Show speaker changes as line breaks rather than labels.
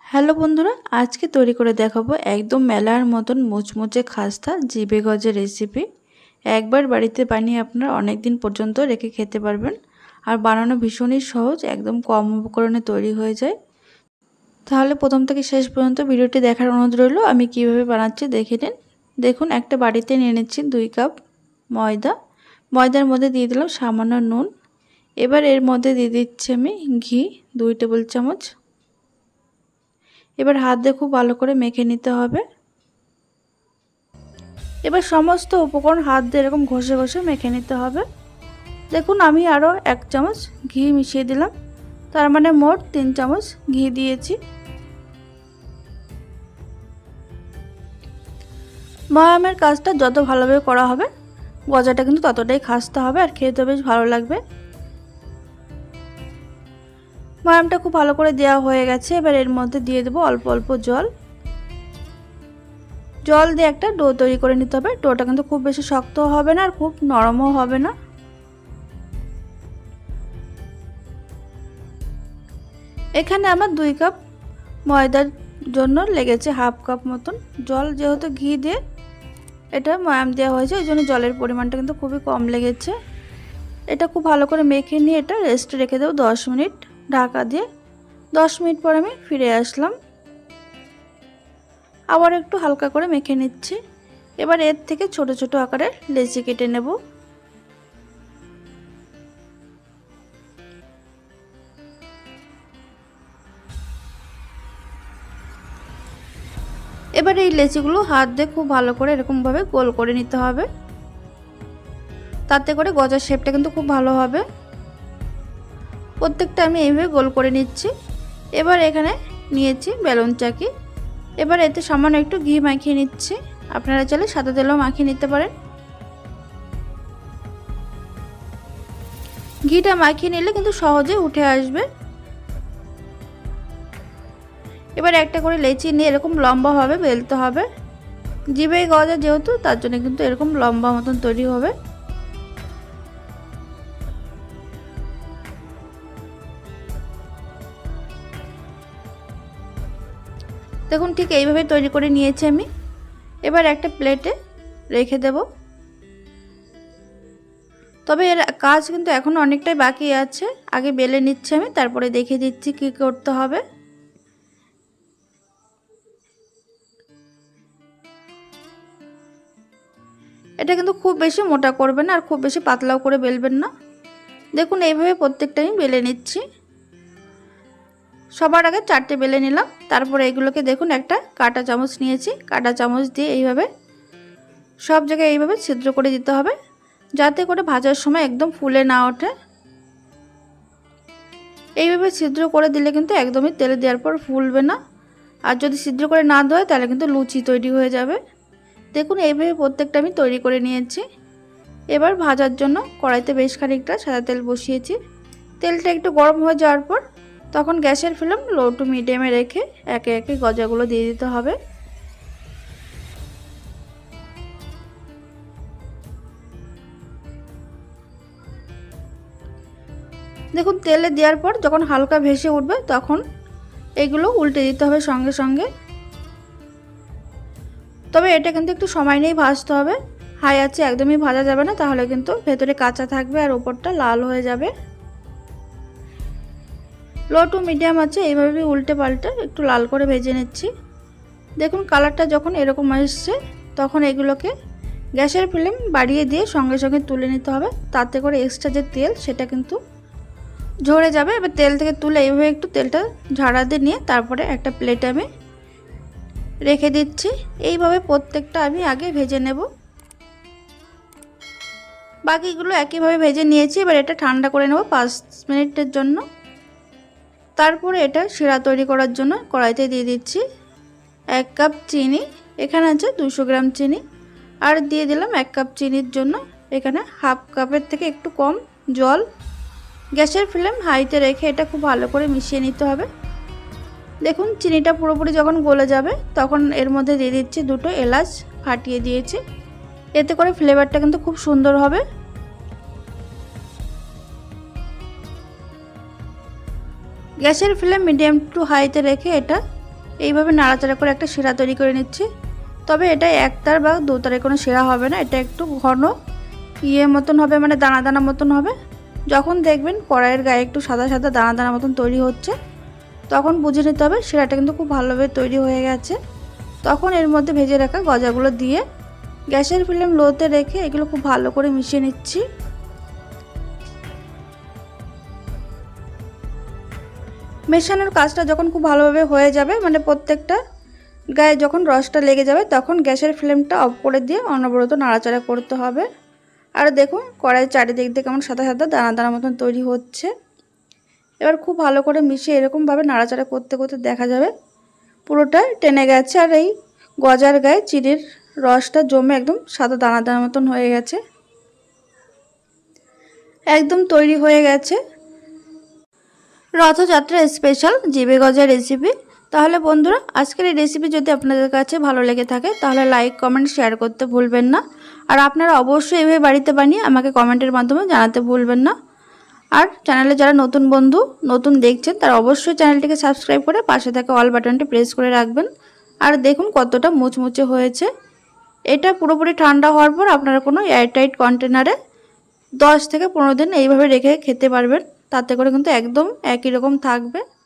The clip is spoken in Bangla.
হ্যালো বন্ধুরা, আজকে তৈরি করে দেখাবো একদম মেলার মতন মুচমুচে খাস্তা জিভে গজা রেসিপি। একবার বাড়িতে বানিয়ে আপনারা অনেক দিন পর্যন্ত রেখে খেতে পারবেন। আর বানানো ভীষণই সহজ, একদম কম উপকরণে তৈরি হয়ে যায়। তাহলে প্রথম থেকে শেষ পর্যন্ত ভিডিওটি দেখার অনুরোধ রইল। আমি কিভাবে বানাচ্ছি দেখে নিন। দেখুন, একটা বাটিতে নিয়ে নিচ্ছি 2 কাপ ময়দার মধ্যে দিয়ে দিলাম সামান্য নুন। এবার এর মধ্যে দিয়ে দিচ্ছি আমি ঘি 2 টেবিল চামচ। এবার হাত দিয়ে খুব ভালো করে মেখে নিতে হবে। এবার সমস্ত উপকরণ হাত দিয়ে এরকম ঘষে ঘষে মেখে নিতে হবে। দেখুন, আমি আরও 1 চামচ ঘি মিশিয়ে দিলাম, তার মানে মোট 3 চামচ ঘি দিয়েছি। ময়ামের কাজটা যত ভালোভাবে করা হবে গজাটা কিন্তু ততটাই খাস্তা হবে আর খেতে বেশ ভালো লাগবে। ময়ামটা খুব ভালো করে দেওয়া হয়ে গেছে। এবার এর মধ্যে দিয়ে দেবো অল্প অল্প জল দিয়ে একটা ডো তৈরি করে নিতে হবে। ডোটা কিন্তু খুব বেশি শক্ত হবে না আর খুব নরমও হবে না। এখানে আমার 2 কাপ ময়দার জন্য লেগেছে হাফ কাপ মতন জল। যেহেতু ঘি দিয়ে এটা ময়াম দেওয়া হয়েছে, ওই জন্য জলের পরিমাণটা কিন্তু খুবই কম লেগেছে। এটা খুব ভালো করে মেখে নিয়ে এটা রেস্টে রেখে দেবো 10 মিনিট ঢাকা দিয়ে। 10 মিনিট পর আমি ফিরে আসলাম। আবার একটু হালকা করে মেখে নিচ্ছি। এবার এর থেকে ছোট ছোট আকারে লেচি কেটে নেব। এবার এই লেচিগুলো হাত দিয়ে খুব ভালো করে এরকমভাবে গোল করে নিতে হবে, তাতে করে গজার শেপটা কিন্তু খুব ভালো হবে। প্রত্যেকটা আমি এইভাবে গোল করে নিচ্ছি। এবার এখানে নিয়েছি বেলুন চাকি। এবার এতে সামান্য একটু ঘি মাখিয়ে নিচ্ছি। আপনারা চাইলে সাদা তেলও মাখিয়ে নিতে পারেন। ঘিটা মাখিয়ে নিলে কিন্তু সহজে উঠে আসবে। এবার একটা করে লেচি নিয়ে এরকম লম্বাভাবে বেলতে হবে। জিভে গজা যেহেতু, তার জন্য কিন্তু এরকম লম্বা মতন তৈরি হবে। দেখুন, ঠিক এইভাবে তৈরি করে নিয়েছি আমি। এবার একটা প্লেটে রেখে দেব। তবে এর কাজ কিন্তু এখনো অনেকটাই বাকি আছে। আগে বেলে নিচ্ছি আমি, তারপরে দেখিয়ে দিচ্ছি কি করতে হবে। এটা কিন্তু খুব বেশি মোটা করবেন না আর খুব বেশি পাতলাও করে বেলবেন না। দেখুন, এইভাবে প্রত্যেকটা আমি বেলে নিচ্ছি। সবার আগে 4টে বেলে নিলাম। তারপরে এগুলোকে দেখুন, একটা কাঁটা চামচ নিয়েছি। কাঁটা চামচ দিয়ে এইভাবে সব জায়গায় এইভাবে ছিদ্র করে দিতে হবে, যাতে করে ভাজার সময় একদম ফুলে না ওঠে। এইভাবে ছিদ্র করে দিলে কিন্তু একদমই তেলে দেওয়ার পর ফুলবে না। আর যদি ছিদ্র করে না দেওয়া হয় তাহলে কিন্তু লুচি তৈরি হয়ে যাবে। দেখুন, এইভাবে প্রত্যেকটা আমি তৈরি করে নিয়েছি। এবার ভাজার জন্য কড়াইতে বেশ খানিকটা সাদা তেল বসিয়েছি। তেলটা একটু গরম হয়ে যাওয়ার পর তখন গ্যাসের ফ্লেম লো টু মিডিয়ামে রেখে একে একে গজাগুলো দিয়ে দিতে হবে। দেখুন, তেলে দেওয়ার পর যখন হালকা ভেসে উঠবে তখন এগুলো উল্টে দিতে হবে সঙ্গে সঙ্গে। তবে এটা কিন্তু একটু সময় নিয়েই ভাজতে হবে। হাই আছে একদমই ভাজা যাবে না, তাহলে কিন্তু ভেতরে কাঁচা থাকবে আর উপরটা লাল হয়ে যাবে। লো টু মিডিয়াম আছে এইভাবে উল্টে পাল্টে একটু লাল করে ভেজে নিচ্ছি। দেখুন, কালারটা যখন এরকম আসছে তখন এগুলোকে গ্যাসের ফ্লেম বাড়িয়ে দিয়ে সঙ্গে সঙ্গে তুলে নিতে হবে, তাতে করে এক্সট্রা যে তেল সেটা কিন্তু ঝরে যাবে। এবার তেল থেকে তুলে এইভাবে একটু তেলটা ঝাড়া দিয়ে নিয়ে তারপরে একটা প্লেটে আমি রেখে দিচ্ছি। এইভাবে প্রত্যেকটা আমি আগে ভেজে নেব। বাকিগুলো একইভাবে ভেজে নিয়েছি। এবার এটা ঠান্ডা করে নেব 5 মিনিটের জন্য। তারপরে এটা শিরা তৈরি করার জন্য কড়াইতে দিয়ে দিচ্ছি 1 কাপ চিনি। এখানে আছে 200 গ্রাম চিনি। আর দিয়ে দিলাম 1 কাপ চিনির জন্য এখানে হাফ কাপের থেকে একটু কম জল। গ্যাসের ফ্লেম হাইতে রেখে এটা খুব ভালো করে মিশিয়ে নিতে হবে। দেখুন, চিনিটা পুরোপুরি যখন গলে যাবে তখন এর মধ্যে দিয়ে দিচ্ছি 2টো এলাচ ফাটিয়ে দিয়েছি। এতে করে ফ্লেভারটা কিন্তু খুব সুন্দর হবে। গ্যাসের ফ্লেম মিডিয়াম টু হাইতে রেখে এটা এইভাবে নাড়াচাড়া করে একটা শিরা তৈরি করে নিচ্ছি। তবে এটা একতার বা দুতারে কোনো শিরা হবে না, এটা একটু ঘন মতন হবে, মানে দানা দানা মতন হবে। যখন দেখবেন কড়াইয়ের গায়ে একটু সাদা সাদা দানা দানা মতন তৈরি হচ্ছে, তখন বুঝে নিতে হবে শিরাটা কিন্তু খুব ভালোভাবে তৈরি হয়ে গেছে। তখন এর মধ্যে ভেজে রাখা গজাগুলো দিয়ে গ্যাসের ফ্লেম লোতে রেখে এগুলো খুব ভালো করে মিশিয়ে নিচ্ছি। মেশানোর কাজটা যখন খুব ভালোভাবে হয়ে যাবে, মানে প্রত্যেকটা গায়ে যখন রসটা লেগে যাবে, তখন গ্যাসের ফ্লেমটা অফ করে দিয়ে অনবরত নাড়াচাড়া করতে হবে। আর দেখুন কড়াইয়ের চারিদিক দিয়ে কেমন সাদা সাদা দানা দানা মতন তৈরি হচ্ছে। এবার খুব ভালো করে মিশিয়ে এরকমভাবে নাড়াচাড়া করতে করতে দেখা যাবে পুরোটা টেনে গেছে, আর এই গজার গায়ে চিনির রসটা জমে একদম সাদা দানা দানা মতন হয়ে গেছে, একদম তৈরি হয়ে গেছে রথযাত্রা স্পেশাল জিভে গজার রেসিপি। তাহলে বন্ধুরা, আজকের এই রেসিপি যদি আপনাদের কাছে ভালো লেগে থাকে তাহলে লাইক কমেন্ট শেয়ার করতে ভুলবেন না। আর আপনারা অবশ্যই এভাবে বাড়িতে বানিয়ে আমাকে কমেন্টের মাধ্যমে জানাতে ভুলবেন না। আর চ্যানেলে যারা নতুন বন্ধু নতুন দেখছেন তারা অবশ্যই চ্যানেলটিকে সাবস্ক্রাইব করে পাশে থাকা অল বাটনটি প্রেস করে রাখবেন। আর দেখুন কতটা মুচমুচে হয়েছে। এটা পুরোপুরি ঠান্ডা হওয়ার পর আপনারা কোনো এয়ারটাইট কন্টেনারে 10 থেকে 15 দিন এইভাবে রেখে খেতে পারবেন, তাতে করে কিন্তু একদম একই রকম থাকবে।